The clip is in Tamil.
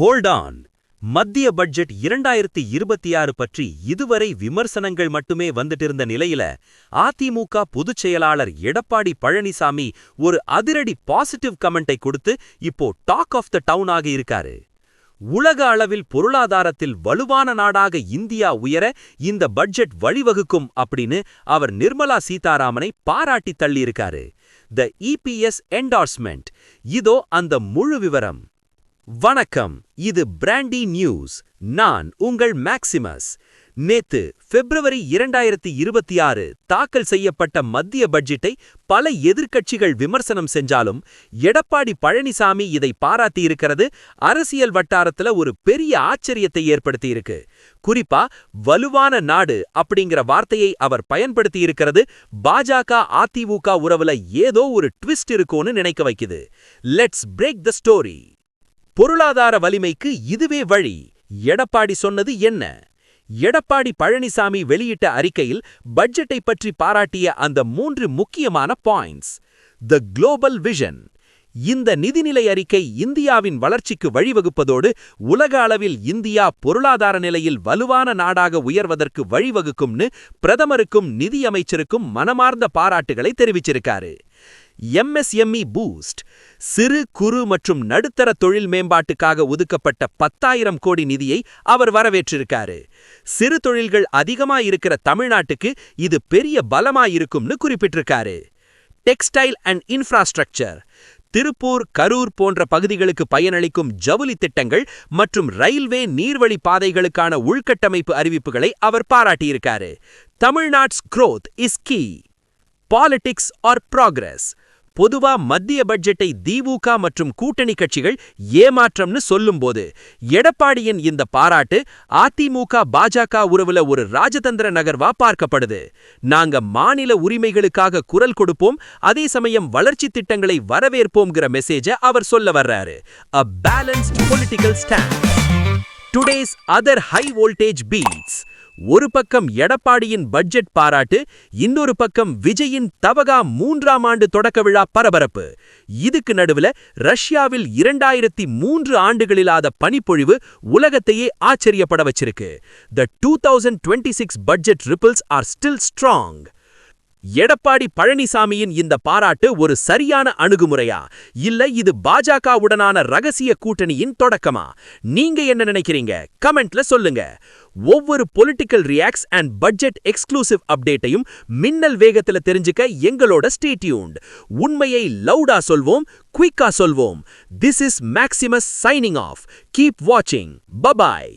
Hold on. மத்திய பட்ஜெட் 2026 பற்றி இதுவரை விமர்சனங்கள் மட்டுமே வந்துட்டிருந்த நிலையில அதிமுக பொதுச் செயலாளர் எடப்பாடி பழனிசாமி ஒரு அதிரடி பாசிட்டிவ் கமெண்டை கொடுத்து இப்போ டாக் ஆஃப் த டவுன் ஆகி இருக்காரு. உலக அளவில் பொருளாதாரத்தில் வலுவான நாடாக இந்தியா உயர இந்த பட்ஜெட் வழிவகுக்கும் அப்படின்னு அவர் நிர்மலா சீதாராமனை பாராட்டி தள்ளியிருக்காரு. த இபிஎஸ் என்டார்ஸ்மெண்ட். இதோ அந்த முழு விவரம். வணக்கம், இது பிராண்டி நியூஸ். நான் உங்கள் மேக்சிமஸ். நேத்து பிப்ரவரி 2026 தாக்கல் செய்யப்பட்ட மத்திய பட்ஜெட்டை பல எதிர்க்கட்சிகள் விமர்சனம் செஞ்சாலும் எடப்பாடி பழனிசாமி இதை பாராட்டியிருக்கிறது அரசியல் வட்டாரத்துல ஒரு பெரிய ஆச்சரியத்தை ஏற்படுத்தியிருக்கு. குறிப்பா வலுவான நாடு அப்படிங்கிற வார்த்தையை அவர் பயன்படுத்தியிருக்கிறது பாஜக அதிமுக உறவுல ஏதோ ஒரு ட்விஸ்ட் இருக்கும்னு நினைக்க வைக்குது. Let's break the story. பொருளாதார வலிமைக்கு இதுவே வழி. எடப்பாடி சொன்னது என்ன? எடப்பாடி பழனிசாமி வெளியிட்ட அறிக்கையில் பட்ஜெட்டை பற்றி பாராட்டிய அந்த 3 முக்கியமான பாயிண்ட்ஸ். தி குளோபல் விஷன். இந்த நிதிநிலை அறிக்கை இந்தியாவின் வளர்ச்சிக்கு வழிவகுப்பதோடு உலக அளவில் இந்தியா பொருளாதார நிலையில் வலுவான நாடாக உயர்வதற்கு வழிவகுக்கும்னு பிரதமருக்கும் நிதியமைச்சருக்கும் மனமார்ந்த பாராட்டுகளை தெரிவிச்சிருக்காரு. MSME boost. சிறு குறு மற்றும் நடுத்தர தொழில் மேம்பாட்டுக்காக ஒதுக்கப்பட்ட 10,000 கோடி நிதியை அவர் வரவேற்றிருக்காரு. சிறு தொழில்கள் அதிகமா இருக்கிற தமிழ்நாட்டுக்கு இது பெரிய பலமாயிருக்கும்னு குறிப்பிட்டிருக்காரு. Textile and infrastructure. Tiruppur, Karur போன்ற பகுதிகளுக்கு பயனளிக்கும் ஜவுளி திட்டங்கள் மற்றும் ரயில்வே நீர்வழி பாதைகளுக்கான உள்கட்டமைப்பு அறிவிப்புகளை அவர் பாராட்டியிருக்காரு. தமிழ்நாட்ஸ் growth is key. Politics or progress. பொதுவா மத்திய பட்ஜெட்டை திமுக மற்றும் கூட்டணி கட்சிகள் ஏமாற்றம்னு சொல்லும்போது எடப்பாடியின் இந்த பாராட்டு அதிமுக பாஜக உறவுல ஒரு ராஜதந்திர நகர்வா பார்க்கப்படுது. நாங்க மாநில உரிமைகளுக்காக குரல் கொடுப்போம், அதே சமயம் வளர்ச்சி திட்டங்களை வரவேற்போம்ங்கிற மெசேஜ அவர் சொல்ல வர்றாரு. A balanced political stance. Today's other high voltage beats. ஒரு பக்கம் எடப்பாடியின் பட்ஜெட் பாராட்டு, இன்னொரு பக்கம் விஜயின் தவகா 3ஆம் ஆண்டு தொடக்க விழா பரபரப்பு. இதுக்கு நடுவுல ரஷ்யாவில் 2003 ஆண்டுகளிலாத பனிப்பொழிவு உலகத்தையே ஆச்சரியப்பட வச்சிருக்கு. The 2026 budget ripples are still strong. Edappadi பழனிசாமியின் இந்த பாராட்டு ஒரு சரியான அணுகுமுறையா, இல்ல இது பாஜகவுடனான ரகசிய கூட்டணியின் தொடக்கமா? நீங்க என்ன நினைக்கிறீங்க? கமெண்ட்ல சொல்லுங்க. ஒவ்வொரு political reacts and budget exclusive அப்டேட்டையும் மின்னல் வேகத்துல தெரிஞ்சுக்க எங்களோட ஸ்டே டியூன்ட். உண்மையை லவுடா சொல்வோம், குயிக்கா சொல்வோம். This is Maximus signing off. Keep வாட்சிங். பபாய்.